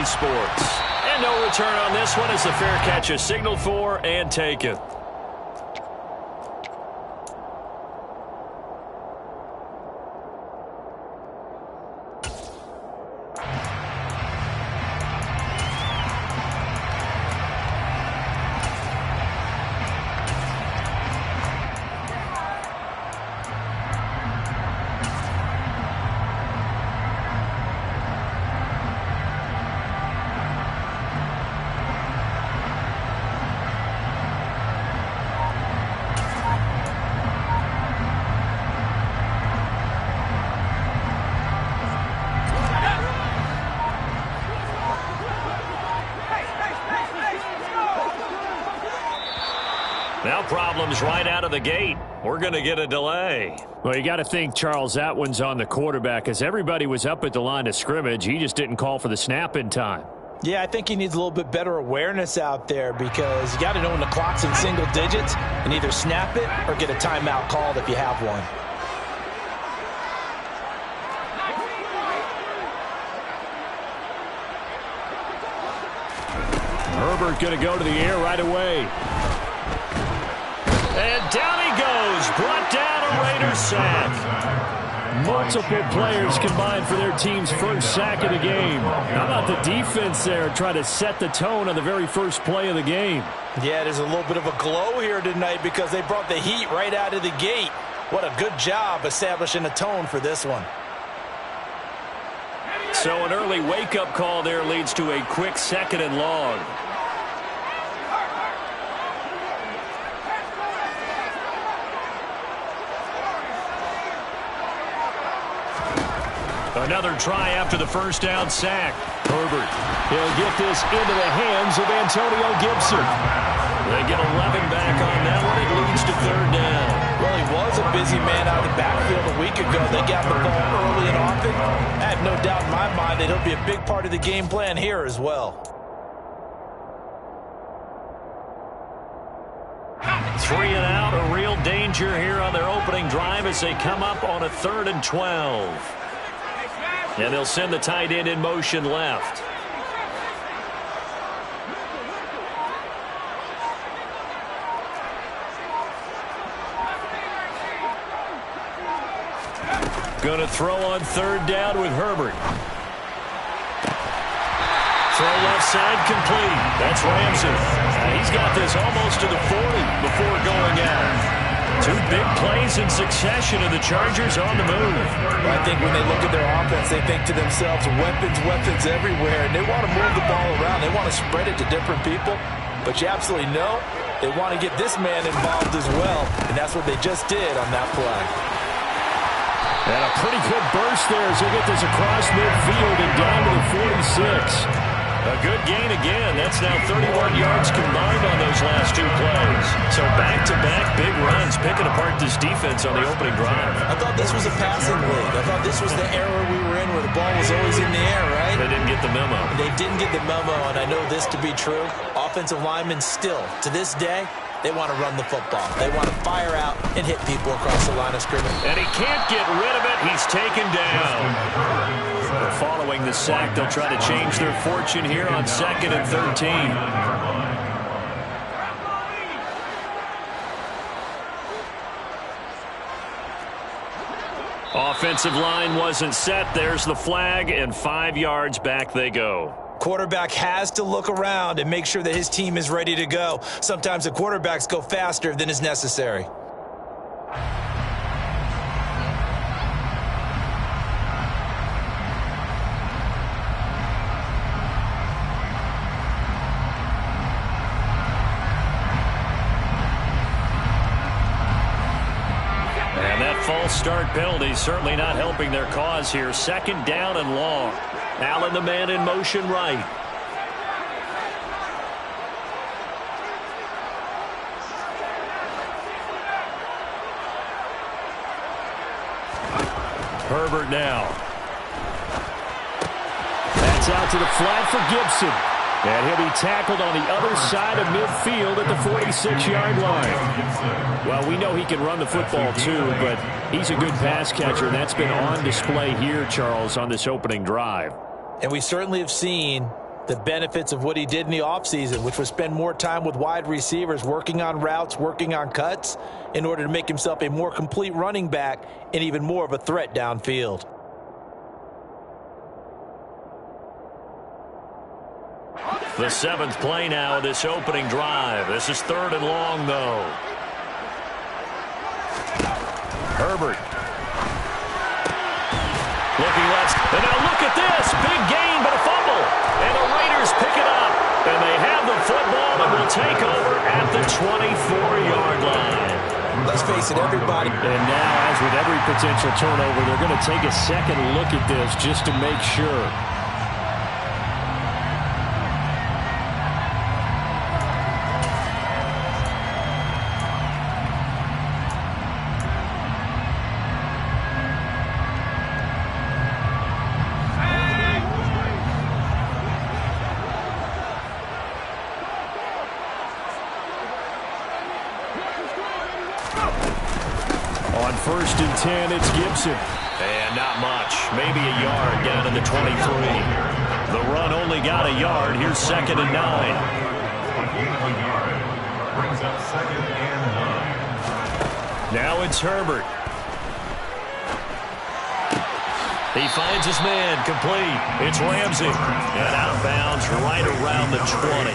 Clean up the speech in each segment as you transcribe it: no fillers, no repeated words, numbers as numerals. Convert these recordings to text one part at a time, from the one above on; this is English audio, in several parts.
AllDay Sports. And no return on this one as the fair catch is signaled for and taken. Now problems right out of the gate. We're going to get a delay. Well, you got to think, Charles, that one's on the quarterback as everybody was up at the line of scrimmage. He just didn't call for the snap in time. Yeah, I think he needs a little bit better awareness out there because you got to know when the clock's in single digits and either snap it or get a timeout called if you have one. Herbert going to go to the air right away. And down he goes. Brought down a Raider sack. Multiple players combined for their team's first sack of the game. How about the defense there trying to set the tone on the very first play of the game? Yeah, there's a little bit of a glow here tonight because they brought the heat right out of the gate. What a good job establishing a tone for this one. So an early wake-up call there leads to a quick 2nd and long. Another try after the first down sack. Herbert, he'll get this into the hands of Antonio Gibson. They get 11 back on that one. It leads to 3rd down. Well, he was a busy man out of the backfield a week ago. They got the ball early and often. I have no doubt in my mind that he'll be a big part of the game plan here as well. 3 and out, a real danger here on their opening drive as they come up on a 3rd and 12. And they'll send the tight end in motion left. Going to throw on 3rd down with Herbert. Throw left side complete. That's Ramsey. He's got this almost to the 40 before going out. 2 big plays in succession, and the Chargers on the move. I think when they look at their offense, they think to themselves, weapons, weapons everywhere, and they want to move the ball around. They want to spread it to different people, but you absolutely know they want to get this man involved as well, and that's what they just did on that play. And a pretty good burst there as they get this across midfield and down to the 46. A good gain again. That's now 31 yards combined on those last 2 plays. So back-to-back big runs, picking apart this defense on the opening drive. I thought this was a passing league. I thought this was the era we were in where the ball was always in the air, right? They didn't get the memo. They didn't get the memo, and I know this to be true. Offensive linemen still, to this day, they want to run the football. They want to fire out and hit people across the line of scrimmage. And he can't get rid of it. He's taken down. Following the sack, they'll try to change their fortune here on 2nd and 13. Offensive line wasn't set. There's the flag, and 5 yards back they go. Quarterback has to look around and make sure that his team is ready to go. Sometimes the quarterbacks go faster than is necessary. False start penalty certainly not helping their cause here. 2nd down and long. Allen, the man in motion right. Herbert now. That's out to the flat for Gibson. And he'll be tackled on the other side of midfield at the 46-yard line. Well, we know he can run the football too, but he's a good pass catcher, and that's been on display here, Charles, on this opening drive. And we certainly have seen the benefits of what he did in the offseason, which was spend more time with wide receivers, working on routes, working on cuts, in order to make himself a more complete running back and even more of a threat downfield. The 7th play now of this opening drive. This is 3rd and long, though. Herbert. Looking left. And now look at this. Big gain, but a fumble. And the Raiders pick it up. And they have the football and will take over at the 24-yard line. Let's face it, everybody. And now, as with every potential turnover, they're going to take a second look at this just to make sure. On 1st and 10, it's Gibson. And not much. Maybe a yard down to the 23. The run only got a yard. Here's 2nd and 9. Brings up 2nd and 9. Now it's Herbert. He finds his man, complete. It's Ramsey. And out of bounds right around the 20.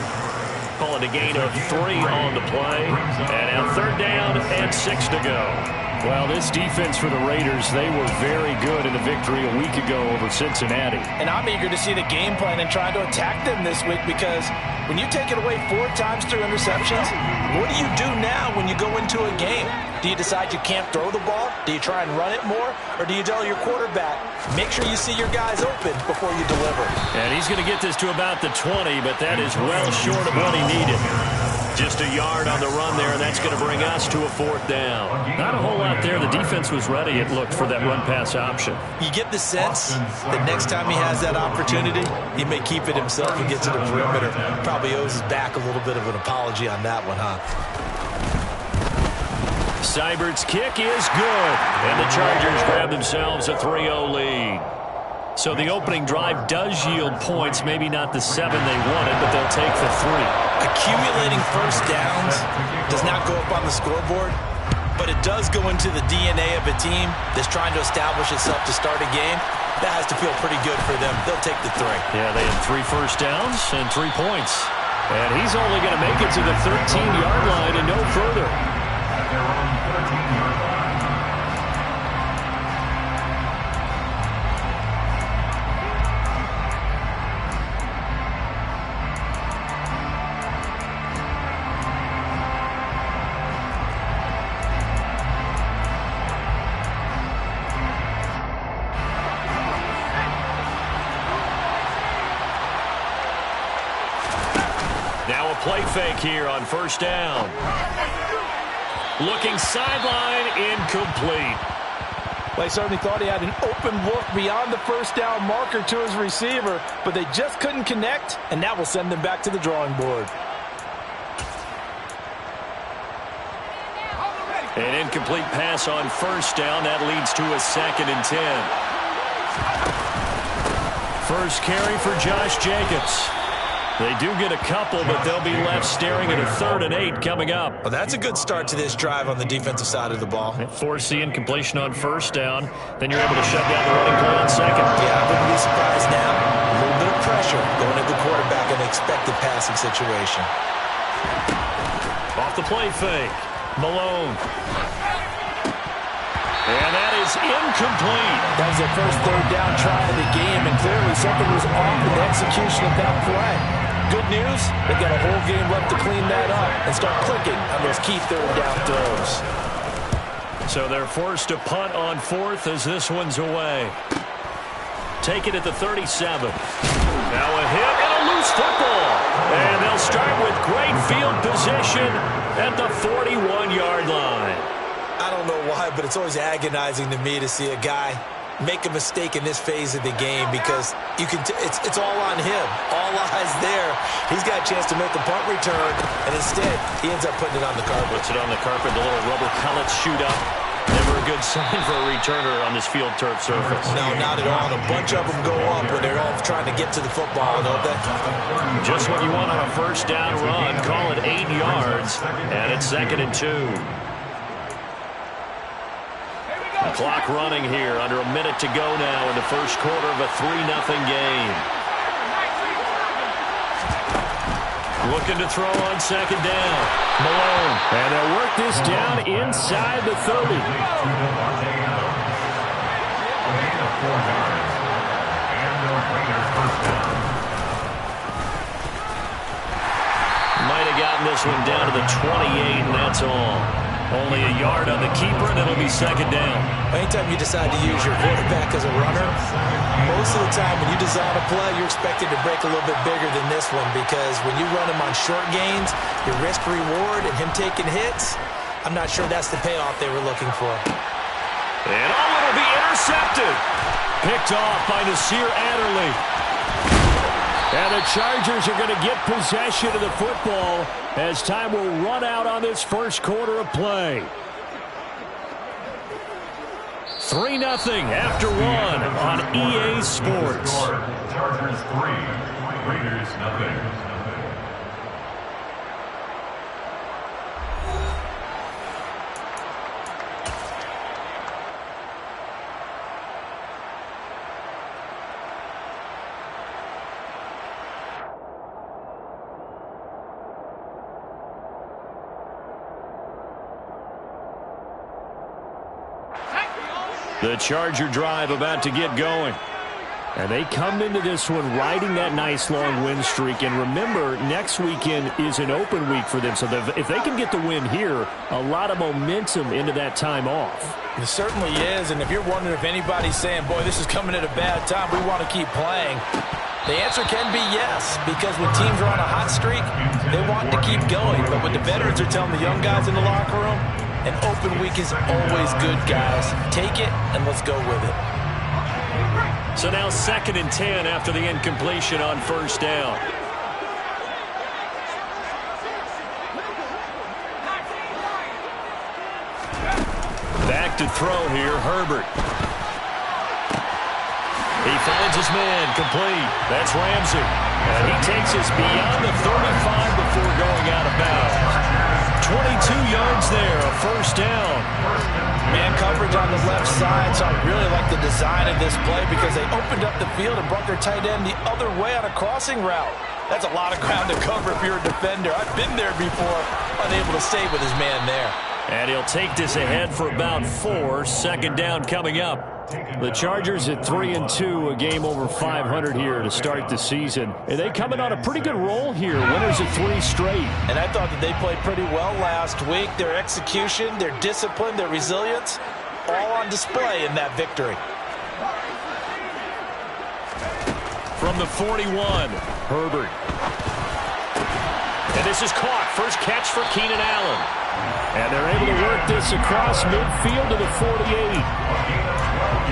Calling a gain of 3 on the play. And now 3rd down and 6 to go. Well, this defense for the Raiders, they were very good in the victory a week ago over Cincinnati. And I'm eager to see the game plan and trying to attack them this week, because when you take it away 4 times through interceptions, what do you do now when you go into a game? Do you decide you can't throw the ball? Do you try and run it more? Or do you tell your quarterback, make sure you see your guys open before you deliver? And he's going to get this to about the 20, but that is well short of what he needed. Just a yard on the run there, and that's going to bring us to a 4th down. Not a whole lot there. The defense was ready, it looked, for that run-pass option. You get the sense that next time he has that opportunity, he may keep it himself and get to the perimeter. Probably owes his back a little bit of an apology on that one, huh? Seibert's kick is good, and the Chargers grab themselves a 3-0 lead. So the opening drive does yield points, maybe not the 7 they wanted, but they'll take the 3. Accumulating first downs does not go up on the scoreboard, but it does go into the DNA of a team that's trying to establish itself to start a game. That has to feel pretty good for them. They'll take the 3. Yeah, they had 3 first downs and 3 points. And he's only going to make it to the 13-yard line and no further. At their own 13-yard line. Now a play fake here on 1st down. Looking sideline, incomplete. They certainly thought he had an open look beyond the first down marker to his receiver, but they just couldn't connect, and that will send them back to the drawing board. An incomplete pass on 1st down. That leads to a 2nd and 10. First carry for Josh Jacobs. They do get a couple, but they'll be left staring at a 3rd and 8 coming up. Well, that's a good start to this drive on the defensive side of the ball. Force the incompletion on 1st down. Then you're able to shut down the running play on 2nd. Yeah, I wouldn't be surprised now. A little bit of pressure going at the quarterback in an expected passing situation. Off the play fake. Malone. And that is incomplete. That was their first 3rd down try of the game, and clearly something was off in the execution of that play. Good news, they've got a whole game left to clean that up and start clicking on those key 3rd down throws. So they're forced to punt on 4th as this one's away. Take it at the 37. Now a hit and a loose football. And they'll start with great field position at the 41-yard line. I don't know why, but it's always agonizing to me to see a guy make a mistake in this phase of the game, because you can it's all on him. All eyes there. He's got a chance to make the punt return, and instead he ends up putting it on the carpet. Puts it on the carpet. The little rubber pellets shoot up. Never a good sign for a returner on this field turf surface. No, not at all. And a bunch of them go up when they're all trying to get to the football, don't they? Just what you want on a first down run. Call it 8 yards, and it's 2nd and 2. The clock running here, under a minute to go now in the first quarter of a 3-0 game. Looking to throw on 2nd down. Malone. And they'll work this down inside the 30. Might have gotten this one down to the 28, and that's all. Only a yard on the keeper, and it'll be 2nd down. Anytime you decide to use your quarterback as a runner, most of the time when you design a play, you're expected to break a little bit bigger than this one, because when you run him on short gains, your risk-reward and him taking hits, I'm not sure that's the payoff they were looking for. And it'll be intercepted. Picked off by Nasir Adderley. And the Chargers are going to get possession of the football as time will run out on this first quarter of play. 3-0 after 1 on EA Sports. Chargers 3, Raiders 0. The Charger drive about to get going. And they come into this one riding that nice long win streak. And remember, next weekend is an open week for them. So if they can get the win here, a lot of momentum into that time off. It certainly is. And if you're wondering if anybody's saying, boy, this is coming at a bad time, we want to keep playing, the answer can be yes. Because when teams are on a hot streak, they want to keep going. But what the veterans are telling the young guys in the locker room, an open week is always good, guys. Take it, and let's go with it. So now 2nd and 10 after the incompletion on first down. Back to throw here, Herbert. He finds his man, complete. That's Ramsey. And he takes us beyond the 35 before going out of bounds. 22 yards there, a first down. Man coverage on the left side, so I really like the design of this play because they opened up the field and brought their tight end the other way on a crossing route. That's a lot of ground to cover if you're a defender. I've been there before, unable to stay with his man there. And he'll take this ahead for about 4. 2nd down coming up. The Chargers at 3-2, a game over 500 here to start the season. And they coming on a pretty good roll here. Winners of 3 straight. And I thought that they played pretty well last week. Their execution, their discipline, their resilience, all on display in that victory. From the 41, Herbert. And this is caught. First catch for Keenan Allen. And they're able to work this across midfield to the 48.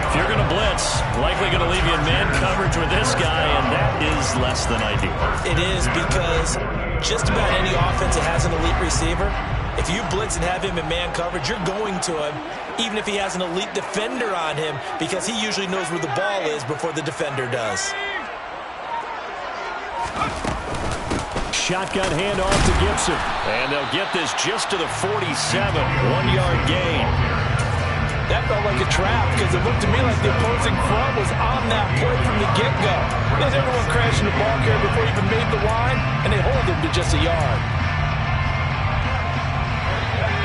If you're going to blitz, likely going to leave you in man coverage with this guy, and that is less than ideal. It is, because just about any offense that has an elite receiver, if you blitz and have him in man coverage, you're going to him, even if he has an elite defender on him, because he usually knows where the ball is before the defender does. Shotgun handoff to Gibson. And they'll get this just to the 47. 1-yard gain. That felt like a trap because it looked to me like the opposing front was on that play from the get-go. There's everyone crashing the ball carrier before he even made the line, and they hold him to just a yard.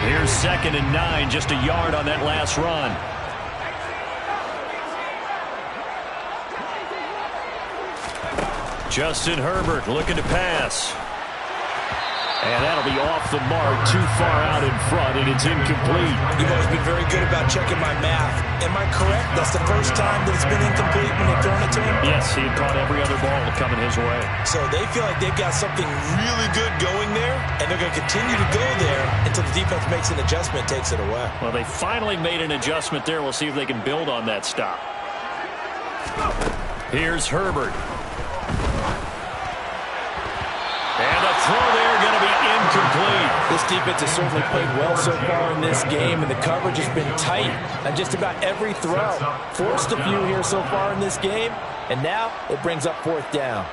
Here's 2nd and 9, just a yard on that last run. Justin Herbert looking to pass. And that'll be off the mark, too far out in front, and it's incomplete. You've always been very good about checking my math. Am I correct? That's the first time that it's been incomplete when they've thrown it to him? Yes, he had caught every other ball coming his way. So they feel like they've got something really good going there, and they're going to continue to go there until the defense makes an adjustment, takes it away. Well, they finally made an adjustment there. We'll see if they can build on that stop. Here's Herbert. And the throw there going to be incomplete. The This defense has certainly played well so far in this game, and the coverage has been tight on just about every throw. Forced a few here so far in this game, and now it brings up 4th down.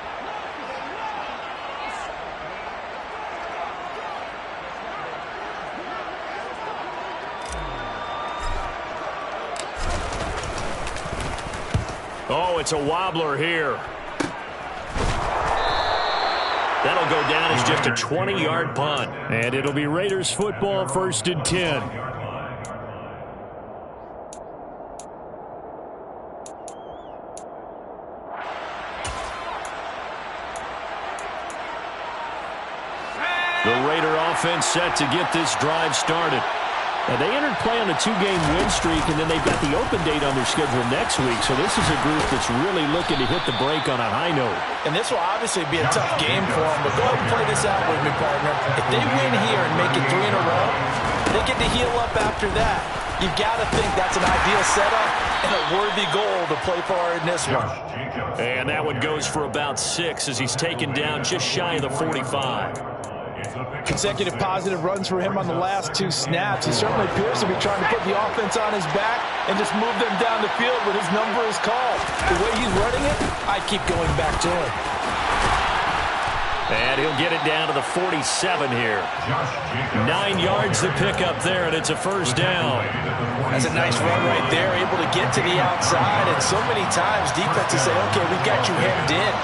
Oh, it's a wobbler here. That'll go down as just a 20-yard punt. And it'll be Raiders football, 1st and 10. The Raider offense set to get this drive started. Now, they entered play on a 2-game win streak, and then they've got the open date on their schedule next week. So this is a group that's really looking to hit the break on a high note. And this will obviously be a tough game for them, but go ahead and play this out with me, partner. If they win here and make it 3 in a row, they get to heal up after that. You've got to think that's an ideal setup and a worthy goal to play for in this one. And that one goes for about 6 as he's taken down just shy of the 45. Consecutive positive runs for him on the last 2 snaps. He certainly appears to be trying to put the offense on his back and just move them down the field when his number is called. The way he's running it, I keep going back to him. And he'll get it down to the 47 here. 9 yards to pick up there, and it's a 1st down. That's a nice run right there, able to get to the outside. And so many times defenses say, okay, we've got you hemmed in.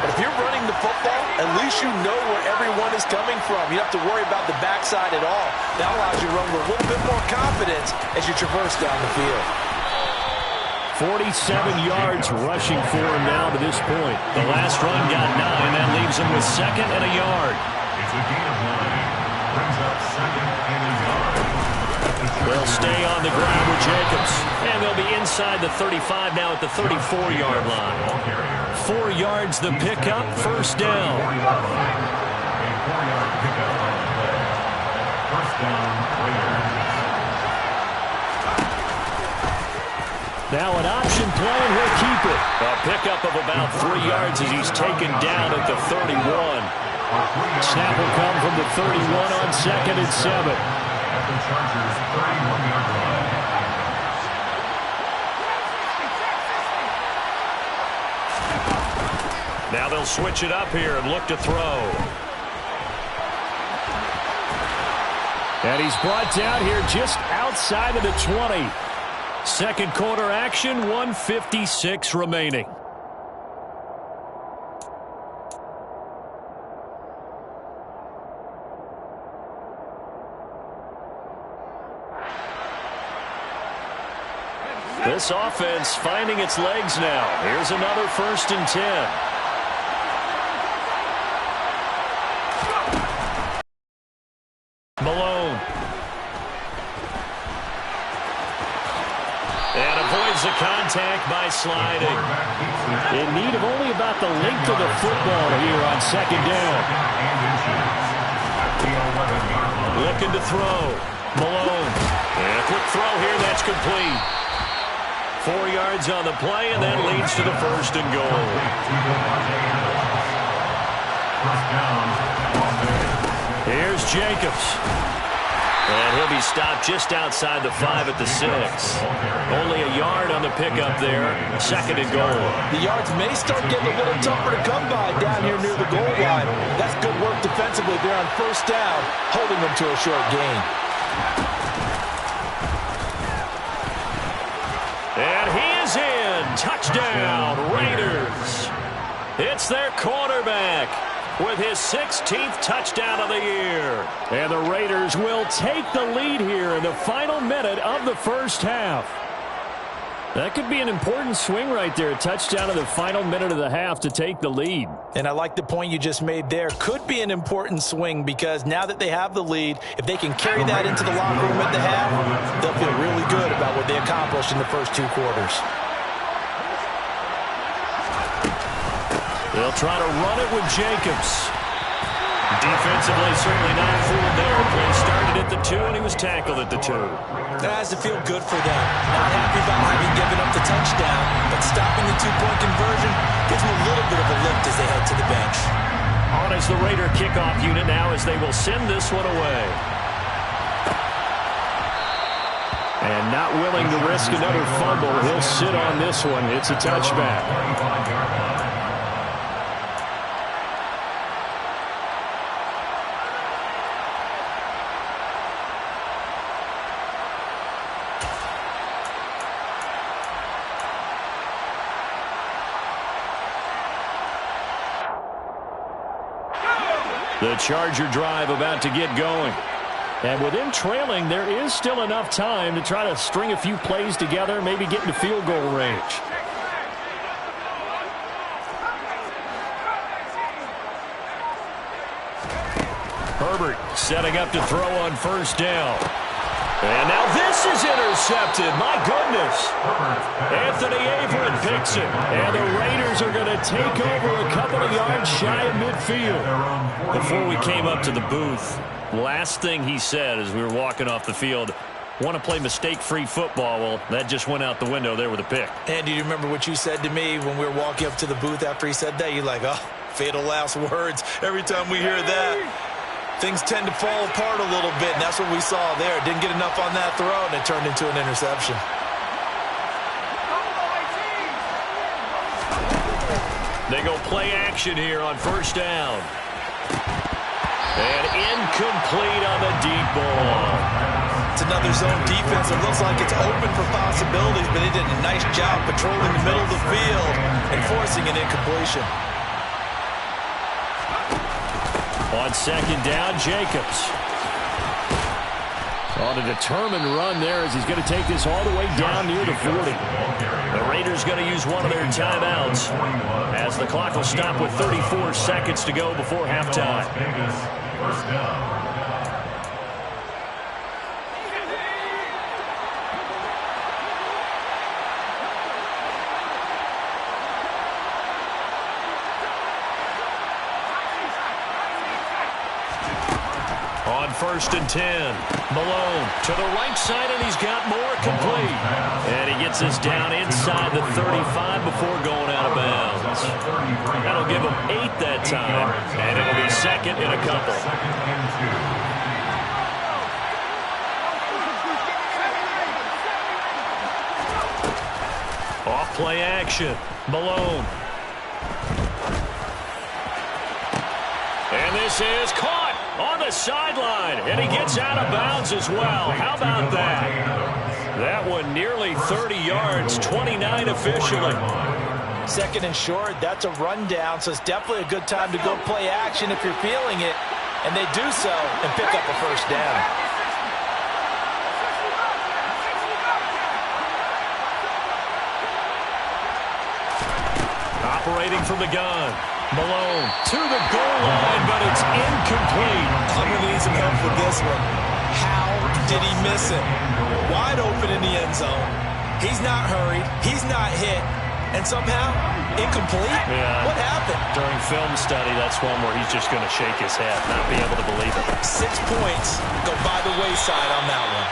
But if you're running the football, at least you know where everyone is coming from. You don't have to worry about the backside at all. That allows you to run with a little bit more confidence as you traverse down the field. 47 yards rushing for him now to this point. The last run got 9. That leaves him with 2nd and a yard. It's a gain of 9. Brings up 2nd and a yard. They'll stay on the ground with Jacobs. And they'll be inside the 35 now at the 34-yard line. 4 yards the pickup, 1st down. A 4-yard pickup on the play. 1st down, Raiders. Now an option play, and he'll keep it. A pickup of about 3 yards as he's taken down at the 31. Snap will come from the 31 on 2nd and 7. At the Chargers' 31-yard line. Now they'll switch it up here and look to throw. And he's brought down here just outside of the 20. 2nd quarter action, 1:56 remaining. This offense finding its legs now. Here's another 1st and 10. Malone. And avoids the contact by sliding. In need of only about the length of the football here on 2nd down. Looking to throw. Malone. And a quick throw here, that's complete. 4 yards on the play, and that leads to the 1st and goal. Here's Jacobs. And he'll be stopped just outside the 5 at the 6. Only a yard on the pickup there. 2nd and goal. The yards may start getting a little tougher to come by down here near the goal line. That's good work defensively there on 1st down, holding them to a short gain. And he is in. Touchdown, Raiders. It's their quarterback with his 16th touchdown of the year. And the Raiders will take the lead here in the final minute of the 1st half. That could be an important swing right there. A touchdown in the final minute of the half to take the lead. And I like the point you just made there. Could be an important swing because now that they have the lead, if they can carry that into the locker room at the half, they'll feel really good about what they accomplished in the first 2 quarters. They'll try to run it with Jacobs. Defensively, certainly not fooled there. Play started at the 2, and he was tackled at the 2. That has to feel good for them. Not happy about having given up the touchdown, but stopping the 2-point conversion gives them a little bit of a lift as they head to the bench. On as the Raider kickoff unit now as they will send this one away. And not willing to risk another fumble, he'll sit on this one. It's a touchback. 35-yard line. The Charger drive about to get going. And with him trailing, there is still enough time to try to string a few plays together, maybe get into field goal range. Herbert setting up to throw on first down. And now this is intercepted. My goodness. Anthony Averett picks it. And the Raiders are going to take over a couple of yards shy of midfield. Before we came up to the booth, last thing he said as we were walking off the field, want to play mistake-free football. Well, that just went out the window there with a pick. And do you remember what you said to me when we were walking up to the booth after he said that? You're like, oh, fatal last words. Every time we hear that, things tend to fall apart a little bit, and that's what we saw there. Didn't get enough on that throw, and it turned into an interception. They go play action here on first down. And incomplete on the deep ball. It's another zone defense. It looks like it's open for possibilities, but they did a nice job patrolling the middle of the field and forcing an incompletion. On second down, Jacobs. On a determined run there as he's going to take this all the way down near the 40. The Raiders going to use one of their timeouts as the clock will stop with 34 seconds to go before halftime. First down. First and 10. Malone to the right side, and he's got more complete. And he gets this down inside the 35 before going out of bounds. That'll give him 8 that time, and it'll be second in a couple. Off play action. Malone. And this is caught on the sideline, and he gets out of bounds as well. How about that? That one nearly 30 yards, 29 officially. Second and short, that's a rundown, so it's definitely a good time to go play action if you're feeling it, and they do so and pick up a first down. Operating from the gun. Malone to the goal line, but it's incomplete. I'm going to need some help with this one. How did he miss it? Wide open in the end zone. He's not hurried. He's not hit. And somehow, incomplete? Yeah. What happened? During film study, that's one where he's just going to shake his head, not be able to believe it. 6 points go by the wayside on that one.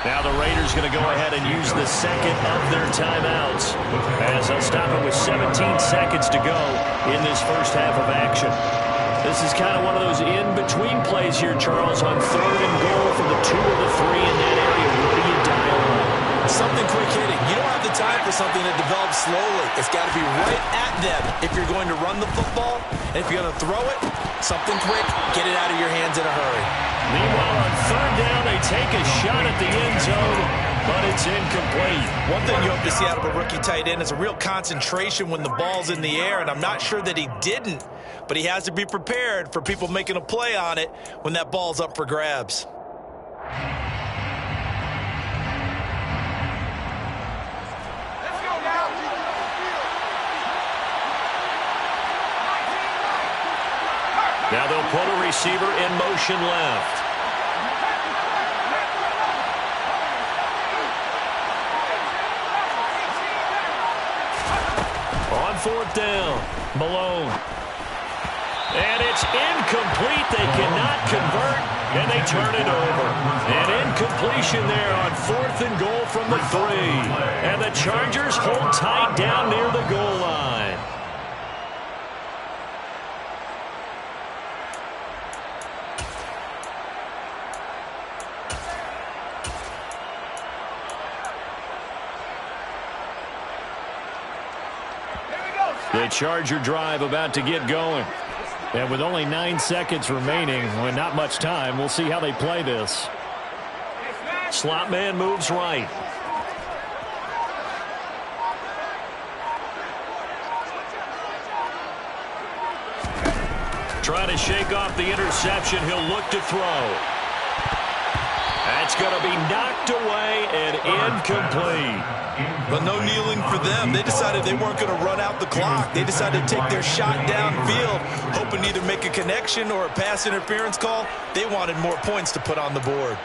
Now the Raiders going to go ahead and use the second of their timeouts as they'll stop it with 17 seconds to go in this first half of action. This is kind of one of those in-between plays here, Charles, on third and goal from the 2 or the 3 in that area. What do you dial on? Something quick hitting. You don't have the time for something that develops slowly. It's got to be right at them if you're going to run the football. And if you're going to throw it, something quick, get it out of your hands in a hurry. Meanwhile, on third down, they take a shot at the end zone, but it's incomplete. One thing you hope to see out of a rookie tight end is a real concentration when the ball's in the air, and I'm not sure that he didn't, but he has to be prepared for people making a play on it when that ball's up for grabs. Now they'll put a receiver in motion left. On fourth down, Malone. And it's incomplete. They cannot convert, and they turn it over. An incompletion there on fourth and goal from the 3. And the Chargers hold tight down near the goal line. The Charger drive about to get going. And with only 9 seconds remaining, with not much time, we'll see how they play this. Slot man moves right. Trying to shake off the interception. He'll look to throw. That's going to be knocked away and incomplete. But no kneeling for them. They decided they weren't going to run out the clock. They decided to take their shot downfield, hoping to either make a connection or a pass interference call. They wanted more points to put on the board.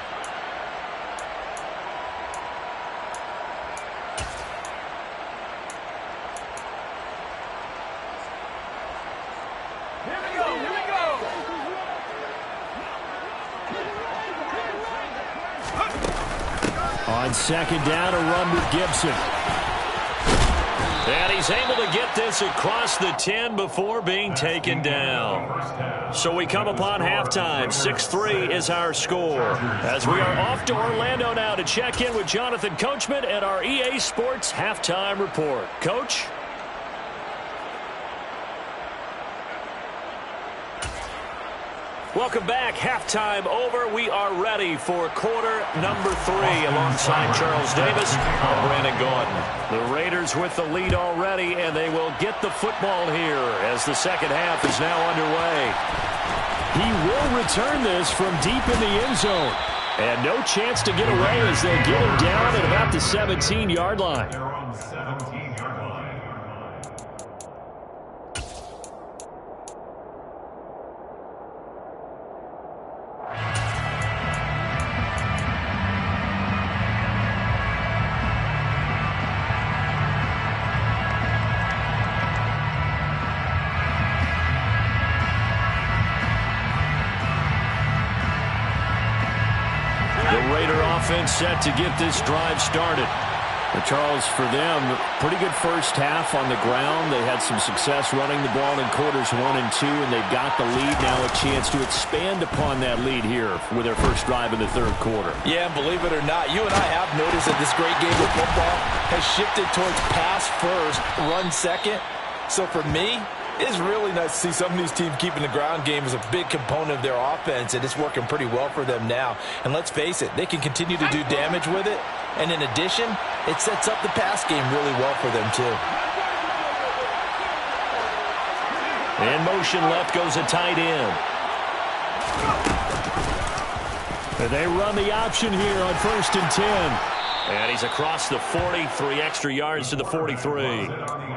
On second down, a run with Gibson. And he's able to get this across the 10 before being taken down. So we come upon halftime. 6-3 is our score. As we are off to Orlando now to check in with Jonathan Coachman at our EA Sports Halftime Report. Coach? Welcome back. Halftime over. We are ready for quarter number 3 alongside Charles Davis. I'm Brandon Gaudin. The Raiders with the lead already, and they will get the football here as the second half is now underway. He will return this from deep in the end zone. And no chance to get away as they get him down at about the 17-yard line. They're on the 17-yard line. Offense set to get this drive started. But Charles, for them, pretty good first half on the ground. They had some success running the ball in quarters 1 and 2, and they've got the lead now, a chance to expand upon that lead here with their first drive in the third quarter. Yeah, and believe it or not, you and I have noticed that this great game of football has shifted towards pass first, run second. So for me, it's really nice to see some of these teams keeping the ground game as a big component of their offense, and it's working pretty well for them now. And let's face it, they can continue to do damage with it. And in addition, it sets up the pass game really well for them too. In motion left goes a tight end. They run the option here on 1st and 10. And he's across the 40, 3 extra yards to the 43.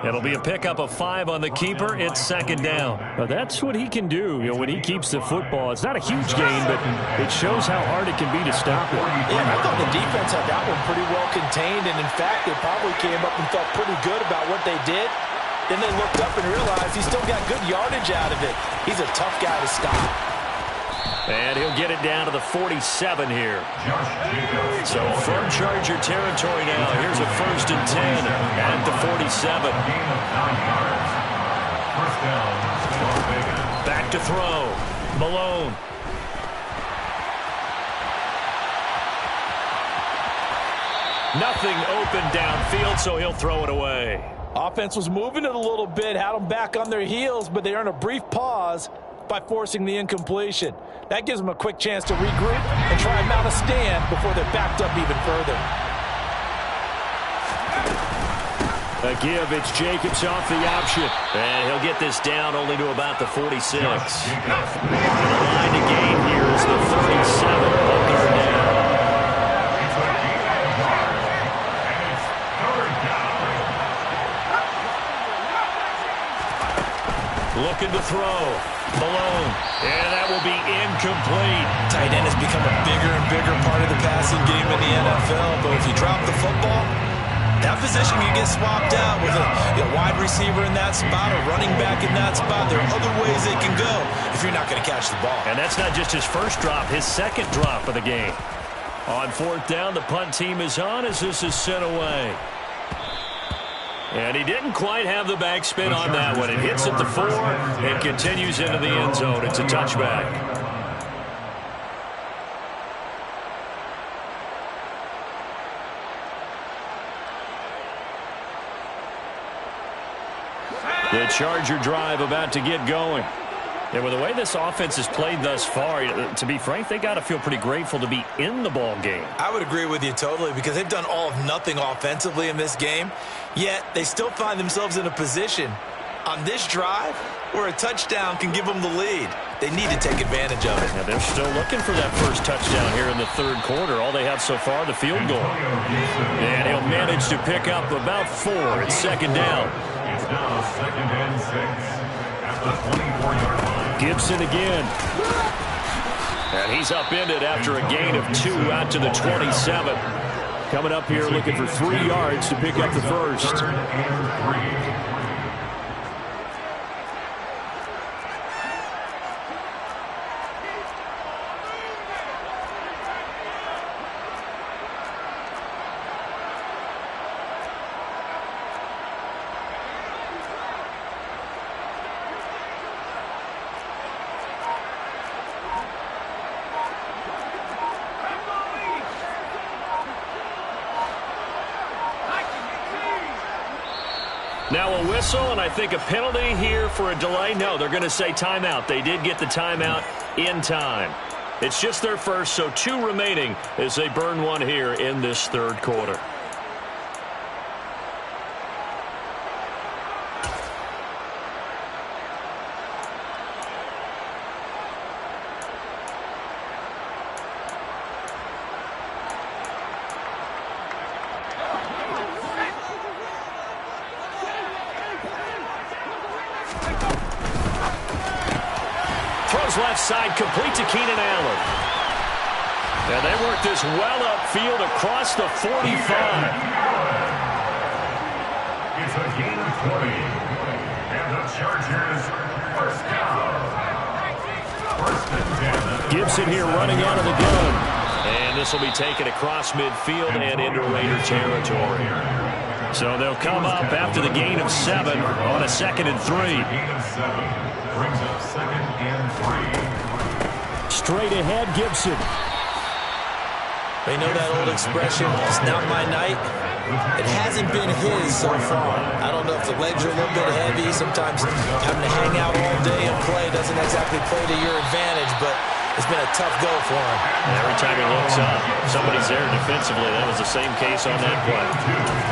It'll be a pickup of 5 on the keeper. It's second down. Now that's what he can do. You know, when he keeps the football, it's not a huge gain, but it shows how hard it can be to stop it. Yeah, I thought the defense had that one pretty well contained, and in fact, they probably came up and felt pretty good about what they did. Then they looked up and realized he still got good yardage out of it. He's a tough guy to stop. And he'll get it down to the 47 here. So from Charger territory now, here's a 1st and 10 at the 47. Back to throw. Malone. Nothing open downfield, so he'll throw it away. Offense was moving it a little bit, had them back on their heels, but they earned a brief pause by forcing the incompletion. That gives them a quick chance to regroup and try and mount a stand before they're backed up even further. A give, it's Jacobs off the option. And he'll get this down only to about the 46. And the line to gain here is the 37. Third down. Looking to throw. Malone. And that will be incomplete. Tight end has become a bigger and bigger part of the passing game in the NFL, but if you drop the football, that position can get swapped out with a wide receiver in that spot, a running back in that spot. There are other ways they can go if you're not going to catch the ball. And that's not just his first drop, his second drop of the game. On 4th down, the punt team is on as this is sent away. And he didn't quite have the backspin on that one. It hits at the 4 and continues into the end zone. It's a touchback. The Charger drive about to get going. Yeah, with the way this offense has played thus far, to be frank, they got to feel pretty grateful to be in the ball game. I would agree with you totally because they've done all of nothing offensively in this game, yet they still find themselves in a position on this drive where a touchdown can give them the lead. They need to take advantage of it. Yeah, they're still looking for that first touchdown here in the third quarter. All they have so far, the field goal. And he'll manage to pick up about 4. It's second down. It's now 2nd and 6 at the 24-yard line. Gibson again. And he's upended after a gain of 2 out to the 27. Coming up here looking for 3 yards to pick up the first. 3rd and 3. Now a whistle, and I think a penalty here for a delay. No, they're going to say timeout. They did get the timeout in time. It's just their first, so 2 remaining as they burn 1 here in this third quarter. Left side complete to Keenan Allen. And they work this well upfield across the 45. It's a gain of 20. And the Chargers first down. 1st and 10. Gibson here running out of the gun. And this will be taken across midfield and into Raider territory. So they'll come up after the gain of 7 on a 2nd and 3. Gain of 7 brings up 2nd and 3. Straight ahead, Gibson. They know that old expression, it's not my night. It hasn't been his so far. I don't know if the legs are a little bit heavy. Sometimes having to hang out all day and play doesn't exactly play to your advantage, but it's been a tough go for him. And every time he looks up, somebody's there defensively. That was the same case on that play.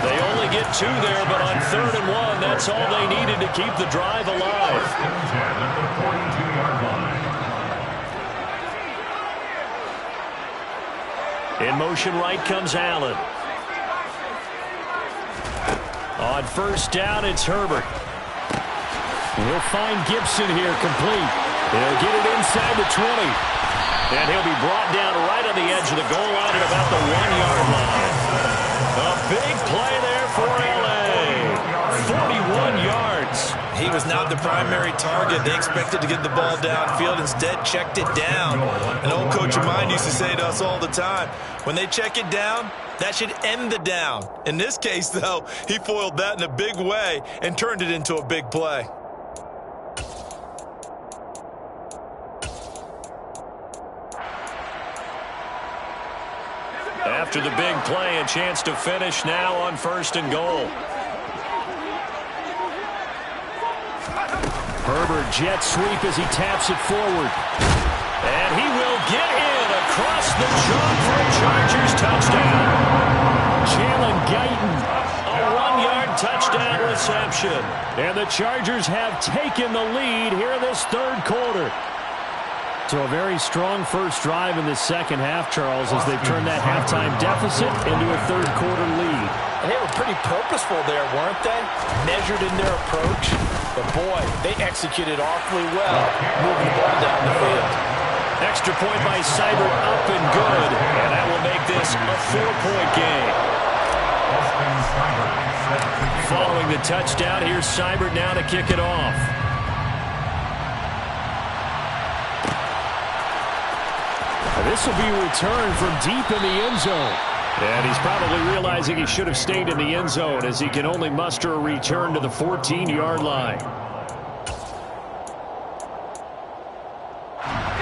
They only get 2 there, but on 3rd and 1, that's all they needed to keep the drive alive. 1st and 10 at the 42-yard line. In motion right comes Allen. On 1st down, it's Herbert. We'll find Gibson here complete. He'll get it inside the 20. And he'll be brought down right on the edge of the goal line at about the 1-yard line. A big play there for L.A. 41 yards. He was not the primary target. They expected to get the ball downfield. Instead, checked it down. An old coach of mine used to say to us all the time, when they check it down, that should end the down. In this case, though, he foiled that in a big way and turned it into a big play. After the big play, a chance to finish now on 1st and goal. Herbert jet sweep as he taps it forward. And he will get in across the chalk for a Chargers touchdown. Jalen Guyton. A 1-yard touchdown reception. And the Chargers have taken the lead here in this third quarter. So a very strong first drive in the second half, Charles, as they've turned that halftime deficit into a third quarter lead. They were pretty purposeful there, weren't they? Measured in their approach. But boy, they executed awfully well, moving the ball down the field. Extra point by Seibert, up and good. And that will make this a 4-point game. Following the touchdown, here's Seibert now to kick it off. This will be a return from deep in the end zone. And he's probably realizing he should have stayed in the end zone as he can only muster a return to the 14-yard line.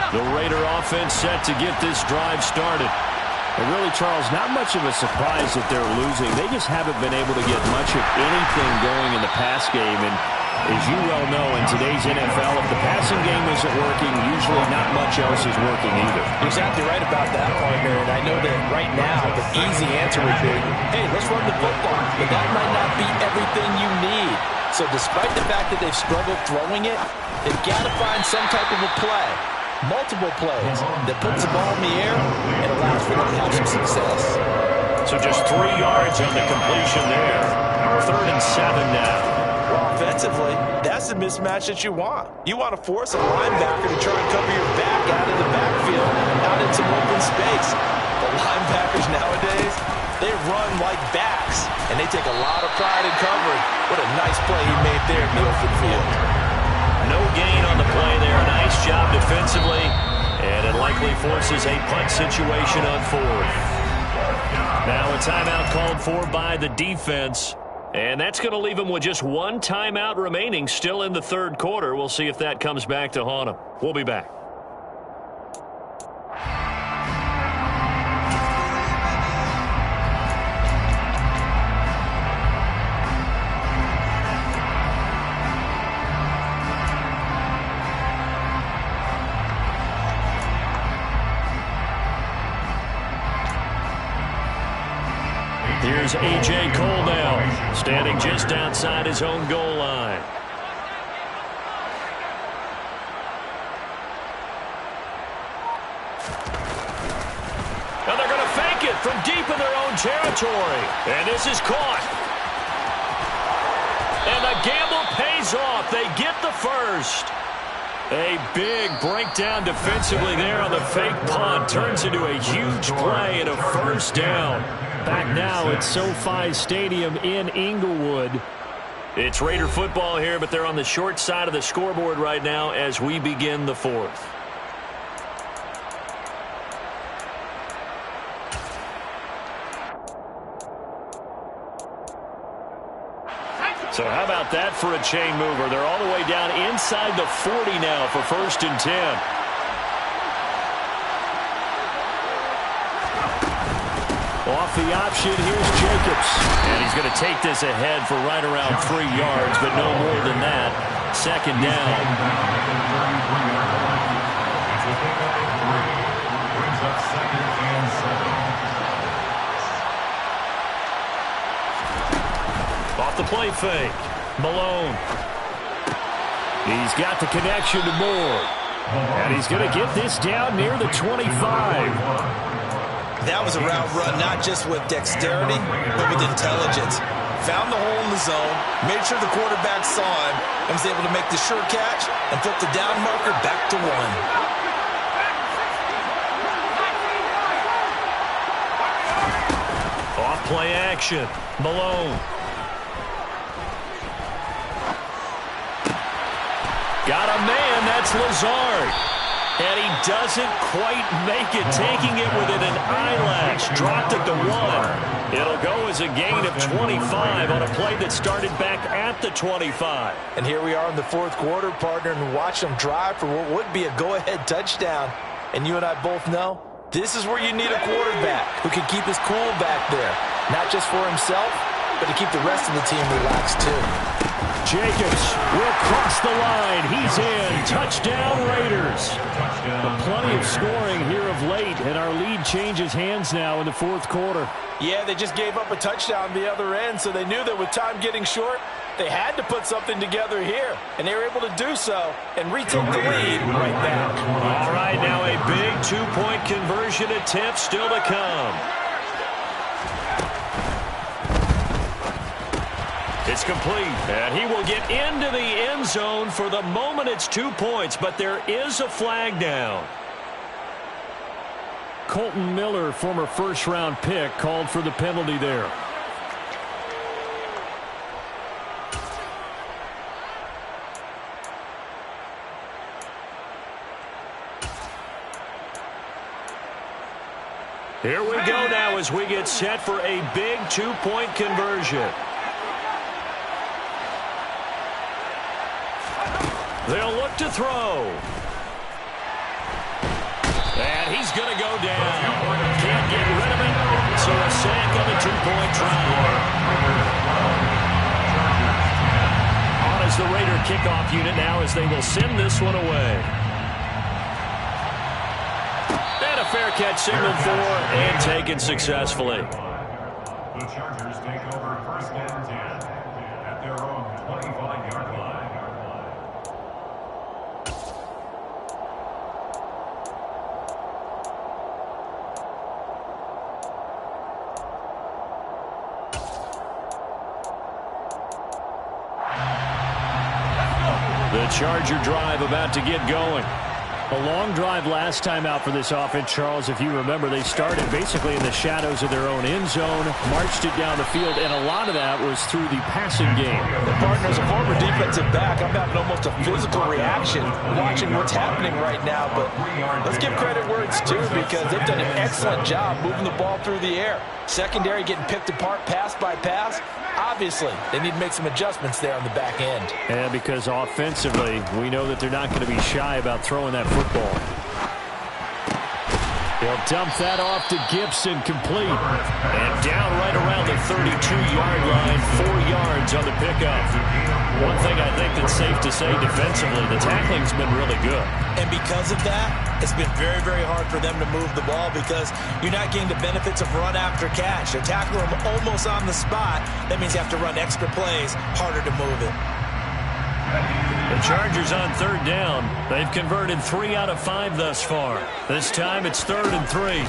The Raider offense set to get this drive started. And really, Charles, not much of a surprise that they're losing. They just haven't been able to get much of anything going in the pass game. And As you well know, in today's NFL, if the passing game isn't working, usually not much else is working either. You're exactly right about that, partner. And I know that right now the easy answer would be, hey, let's run the football. But that might not be everything you need. So despite the fact that they've struggled throwing it, they've got to find some type of a play, multiple plays, that puts the ball in the air and allows for them to have some success. So just 3 yards on the completion there. 3rd and 7 now. Well, offensively, that's the mismatch that you want. You want to force a linebacker to try and cover your back out of the backfield, out in some open space. The linebackers nowadays, they run like backs, and they take a lot of pride in covering. What a nice play he made there in the open field. No gain on the play there. Nice job defensively, and it likely forces a punt situation on 4th. Now a timeout called for by the defense. And that's going to leave him with just 1 timeout remaining still in the 3rd quarter. We'll see if that comes back to haunt him. We'll be back. Here's A.J. Cole now, standing just outside his own goal line. And they're going to fake it from deep in their own territory. And this is caught. And the gamble pays off. They get the first. A big breakdown defensively there on the fake punt. Turns into a huge play and a first down. Back now at SoFi Stadium in Inglewood. It's Raider football here, but they're on the short side of the scoreboard right now as we begin the 4th. So how about that for a chain mover? They're all the way down inside the 40 now for 1st and 10. Off the option, here's Jacobs. And he's going to take this ahead for right around 3 yards, but no more than that. 2nd down. Off the play fake. Malone. He's got the connection to Moore. And he's going to get this down near the 25. That was a route run not just with dexterity, but with intelligence. Found the hole in the zone, made sure the quarterback saw him, and was able to make the sure catch and flip the down marker back to 1. Off play action. Malone. Got a man, that's Lazard. And he doesn't quite make it, taking it within an eyelash. Dropped it to 1. It'll go as a gain of 25 on a play that started back at the 25. And here we are in the 4th quarter, partner, and watch them drive for what would be a go-ahead touchdown. And you and I both know this is where you need a quarterback who can keep his cool back there. Not just for himself, but to keep the rest of the team relaxed too. Jacobs will cross the line. He's in. Touchdown, Raiders. But plenty of scoring here of late, and our lead changes hands now in the 4th quarter. Yeah, they just gave up a touchdown the other end, so they knew that with time getting short, they had to put something together here, and they were able to do so and retake the lead right back. All right, now a big 2-point conversion attempt still to come. It's complete, and he will get into the end zone. For the moment, it's 2 points, but there is a flag down. Colton Miller, former first-round pick, called for the penalty there. Here we go now as we get set for a big 2-point conversion. They'll look to throw. And he's going to go down. Can't get rid of it. So a sack on the 2-point try. On his the Raider kickoff unit now as they will send this one away. And a fair catch signaled for and taken successfully. The Chargers take over 1st and 10 at their own 25-yard line. The Charger drive about to get going. A long drive last time out for this offense, Charles. If you remember, they started basically in the shadows of their own end zone, marched it down the field, and a lot of that was through the passing game. The partner's a former defensive back. I'm having almost a physical reaction watching what's happening right now. But let's give credit where it's due because they've done an excellent job moving the ball through the air. Secondary getting picked apart pass by pass. Obviously, they need to make some adjustments there on the back end. And because offensively, we know that they're not going to be shy about throwing that football. They'll dump that off to Gibson, complete. And down right around the 32-yard line, 4 yards on the pickup. One thing I think that's safe to say defensively, the tackling's been really good. And because of that, it's been very, very hard for them to move the ball because you're not getting the benefits of run after catch. They tackle them almost on the spot. That means you have to run extra plays, harder to move it. The Chargers on 3rd down. They've converted 3 out of 5 thus far. This time it's 3rd and 3.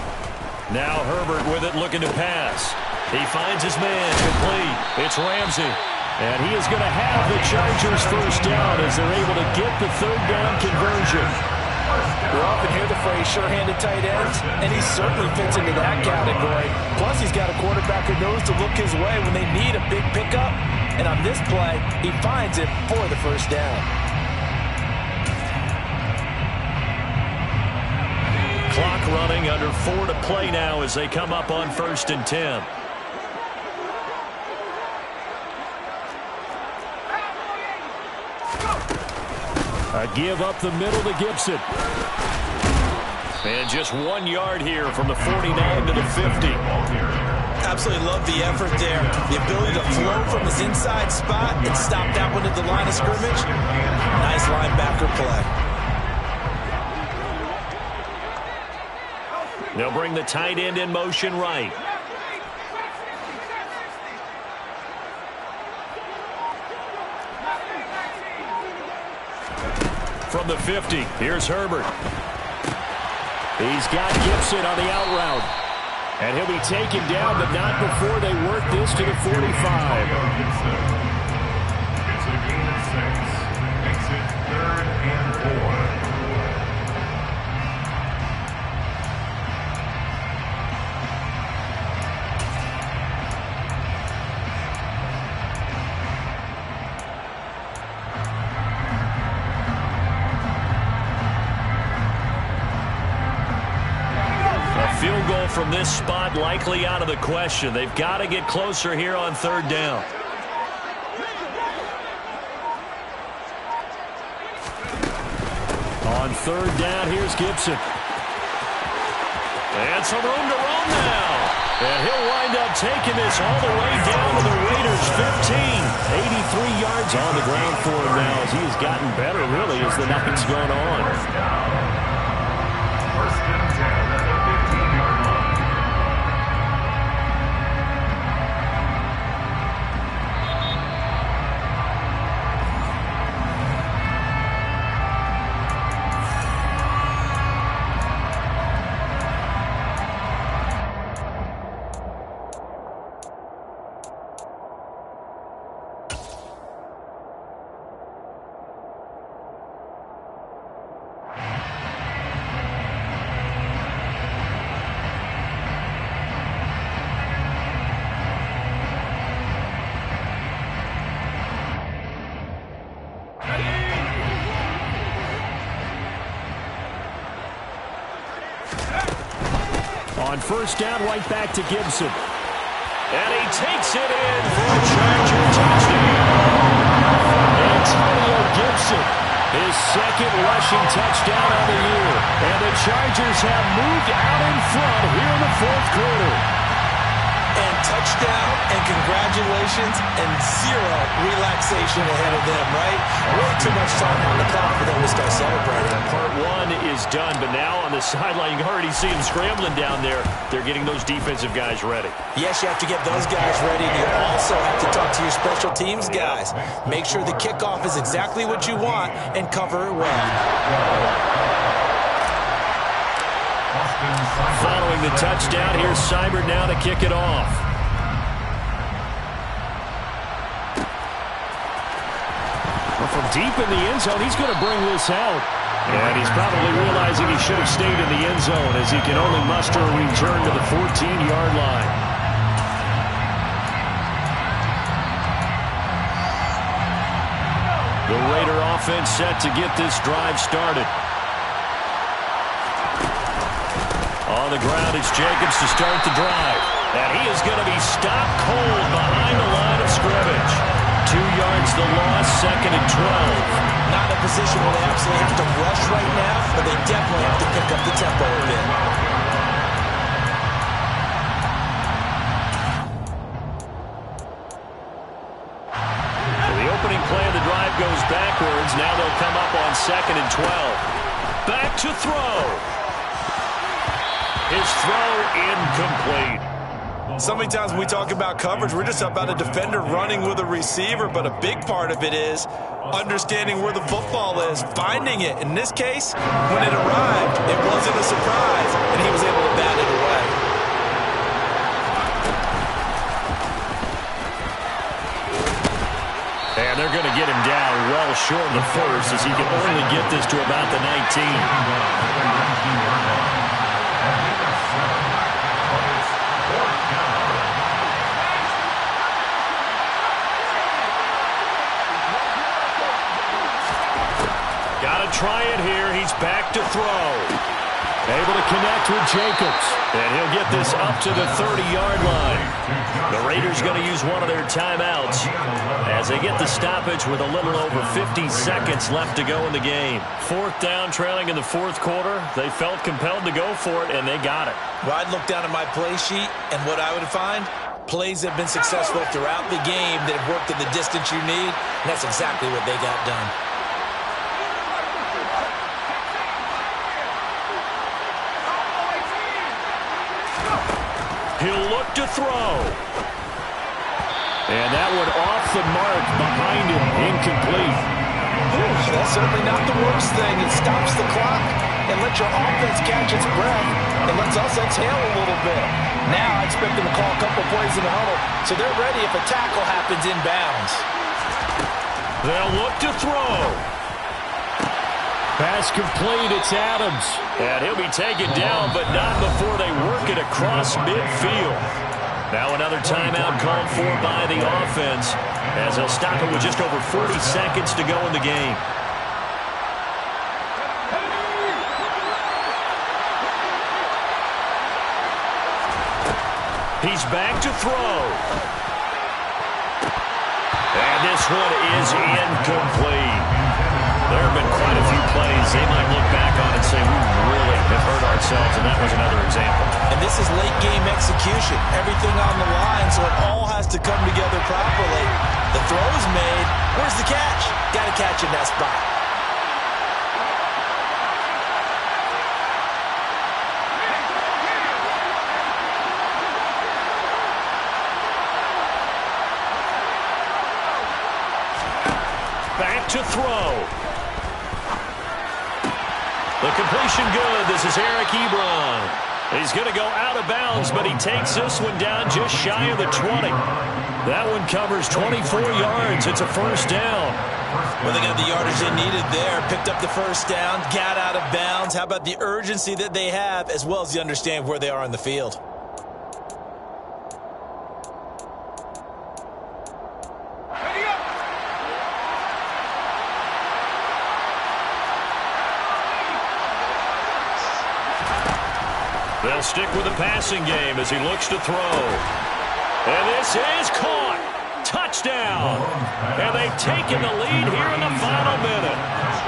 Now Herbert with it looking to pass. He finds his man, complete. It's Ramsey. And he is going to have the Chargers 1st down as they're able to get the 3rd down conversion. We often hear the phrase sure-handed tight ends, and he certainly fits into that category. Plus, he's got a quarterback who knows to look his way when they need a big pickup. And on this play, he finds it for the 1st down. Clock running, under 4 to play now as they come up on 1st and 10. A give up the middle to Gibson. And just 1 yard here from the 49 to the 50. Absolutely love the effort there. The ability to flow from his inside spot and stop that one at the line of scrimmage. Nice linebacker play. They'll bring the tight end in motion right. From the 50, here's Herbert. He's got Gibson on the out route. And he'll be taken down, but not before they work this to the 45. It's a gain of 6. Makes it 3rd and 4. Field goal from this spot likely out of the question. They've got to get closer here on 3rd down. On 3rd down, here's Gibson. And some room to run now. And he'll wind up taking this all the way down to the Raiders' 15. 83 yards on the ground for him now as he has gotten better, really, as the night's gone on. 1st and 10 at the 15-yard line. On 1st down, right back to Gibson. And he takes it in for a Charger touchdown. Antonio Gibson, his 2nd rushing touchdown on the year. And the Chargers have moved out in front here in the 4th quarter. And touchdown and congratulations and zero relaxation ahead of them, right? Way too much time on the clock for them to start celebrating. Part one is done, but now on the sideline, you can already see them scrambling down there. They're getting those defensive guys ready. Yes, you have to get those guys ready. You also have to talk to your special teams guys. Make sure the kickoff is exactly what you want and cover it well. Following the touchdown, here's Seibert now to kick it off. Well, from deep in the end zone, he's going to bring this out. And he's probably realizing he should have stayed in the end zone as he can only muster a return to the 14-yard line. The Raider offense set to get this drive started. On the ground, it's Jacobs to start the drive. And he is going to be stopped cold behind the line of scrimmage. 2 yards the loss, 2nd and 12. Not a position where they absolutely have to rush right now, but they definitely have to pick up the tempo a bit. So the opening play of the drive goes backwards. Now they'll come up on 2nd and 12. Back to throw. His throw incomplete. So many times when we talk about coverage, we're just about a defender running with a receiver, but a big part of it is understanding where the football is, finding it. In this case, when it arrived, it wasn't a surprise, and he was able to bat it away. And they're going to get him down well short of the first as he can only get this to about the 19. Try it here. He's back to throw. Able to connect with Jacobs. And he'll get this up to the 30-yard line. The Raiders going to use one of their timeouts as they get the stoppage with a little over 50 seconds left to go in the game. 4th down, trailing in the 4th quarter. They felt compelled to go for it, and they got it. Well, I'd look down at my play sheet, and what I would find, plays have been successful throughout the game that have worked in the distance you need, and that's exactly what they got done. He'll look to throw. And that one off the mark behind him. Incomplete. That's certainly not the worst thing. It stops the clock and lets your offense catch its breath and lets us exhale a little bit. Now I expect them to call a couple plays in the huddle so they're ready if a tackle happens inbounds. They'll look to throw. Pass complete, it's Adams. And he'll be taken down, but not before they work it across midfield. Now another timeout called for by the offense as they'll stop it with just over 40 seconds to go in the game. He's back to throw. And this one is incomplete. There have been quite a few plays they might look back on and say, we really have hurt ourselves, and that was another example. And this is late-game execution. Everything on the line, so it all has to come together properly. The throw is made. Where's the catch? Got to catch in that spot. Back to throw. The completion good. This is Eric Ebron. He's going to go out of bounds, but he takes this one down just shy of the 20. That one covers 24 yards. It's a 1st down. Well, they got the yardage they needed there. Picked up the 1st down, got out of bounds. How about the urgency that they have, as well as the understanding where they are on the field? They'll stick with the passing game as he looks to throw. And this is caught. Touchdown. And they've taken the lead here in the final minute.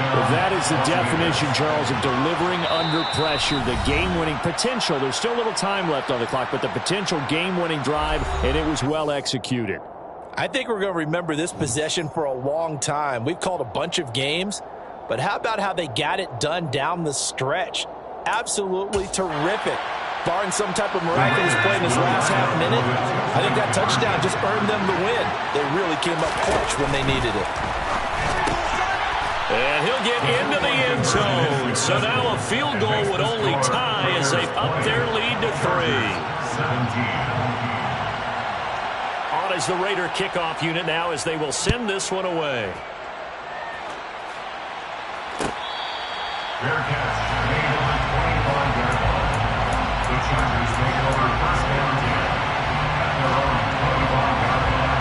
Well, that is the definition, Charles, of delivering under pressure. The game-winning potential. There's still a little time left on the clock, but the potential game-winning drive, and it was well executed. I think we're going to remember this possession for a long time. We've called a bunch of games, but how about how they got it done down the stretch? Absolutely terrific. Barring some type of miraculous play in this last half minute, I think that touchdown just earned them the win. They really came up clutch when they needed it. And he'll get into the end zone. So now a field goal would only tie as they up their lead to 3. On is the Raider kickoff unit now as they will send this one away. Fair catch made on the 25-yard line. The Chargers take it over first down 10 at their own 25-yard line.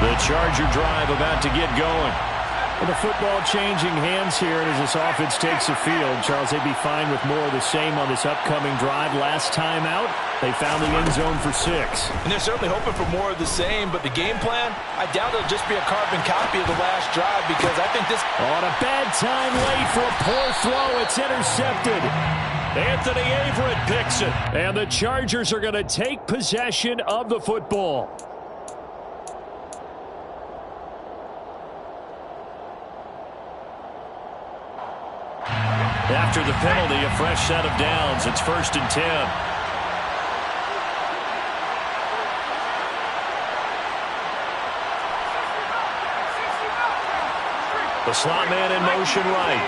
The Charger drive about to get going. And the football changing hands here as this offense takes the field. Charles, they'd be fine with more of the same on this upcoming drive. Last time out, they found the end zone for 6. And they're certainly hoping for more of the same, but the game plan, I doubt it'll just be a carbon copy of the last drive because I think this... On a bad time late for a poor throw. It's intercepted. Anthony Averett picks it. And the Chargers are going to take possession of the football. After the penalty, a fresh set of downs. It's 1st and 10. The slot man in motion right.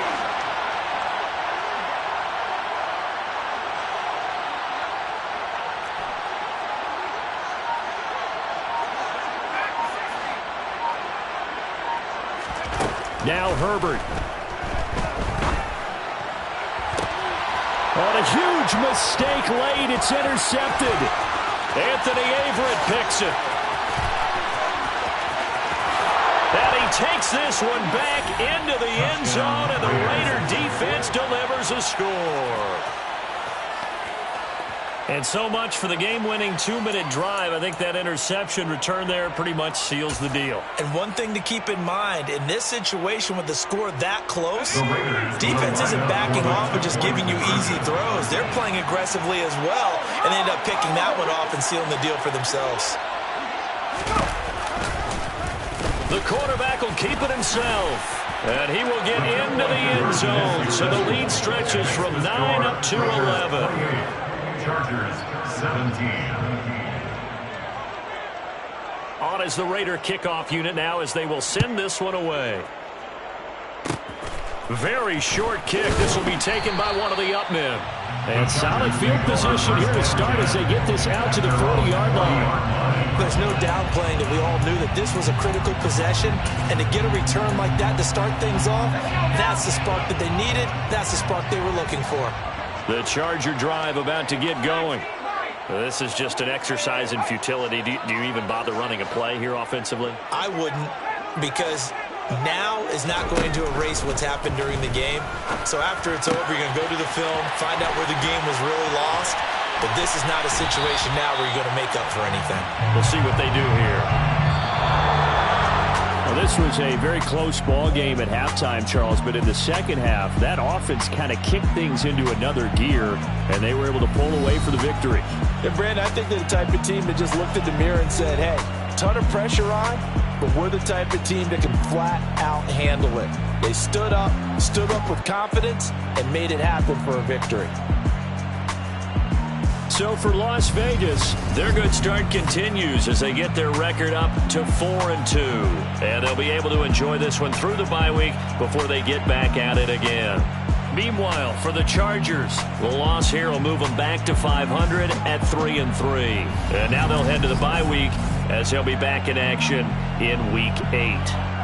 Now Herbert. On a huge mistake late, it's intercepted. Anthony Averett picks it. And he takes this one back into the end zone, and the Raider defense delivers a score. And so much for the game-winning 2-minute drive. I think that interception return there pretty much seals the deal. And one thing to keep in mind, in this situation with the score that close, defense isn't backing off and just giving you easy throws. They're playing aggressively as well and end up picking that one off and sealing the deal for themselves. The quarterback will keep it himself. And he will get into the end zone. So the lead stretches from 9 up to 11. Chargers 17. On is the Raider kickoff unit now as they will send this one away. Very short kick. This will be taken by one of the up men. And solid field position here to start as they get this out to the 40-yard line. There's no downplaying that we all knew that this was a critical possession, and to get a return like that to start things off, that's the spark that they needed. That's the spark they were looking for. The Charger drive about to get going. This is just an exercise in futility. Do you even bother running a play here offensively? I wouldn't, because now is not going to erase what's happened during the game. So after it's over, you're going to go to the film, find out where the game was really lost. But this is not a situation now where you're going to make up for anything. We'll see what they do here. Well, this was a very close ball game at halftime, Charles, but in the second half, that offense kind of kicked things into another gear, and they were able to pull away for the victory. And Brandon, I think they're the type of team that just looked at the mirror and said, hey, ton of pressure on, but we're the type of team that can flat out handle it. They stood up with confidence, and made it happen for a victory. So for Las Vegas, their good start continues as they get their record up to 4-2. And they'll be able to enjoy this one through the bye week before they get back at it again. Meanwhile, for the Chargers, the loss here will move them back to 500 at 3-3. And now they'll head to the bye week as they'll be back in action in Week 8.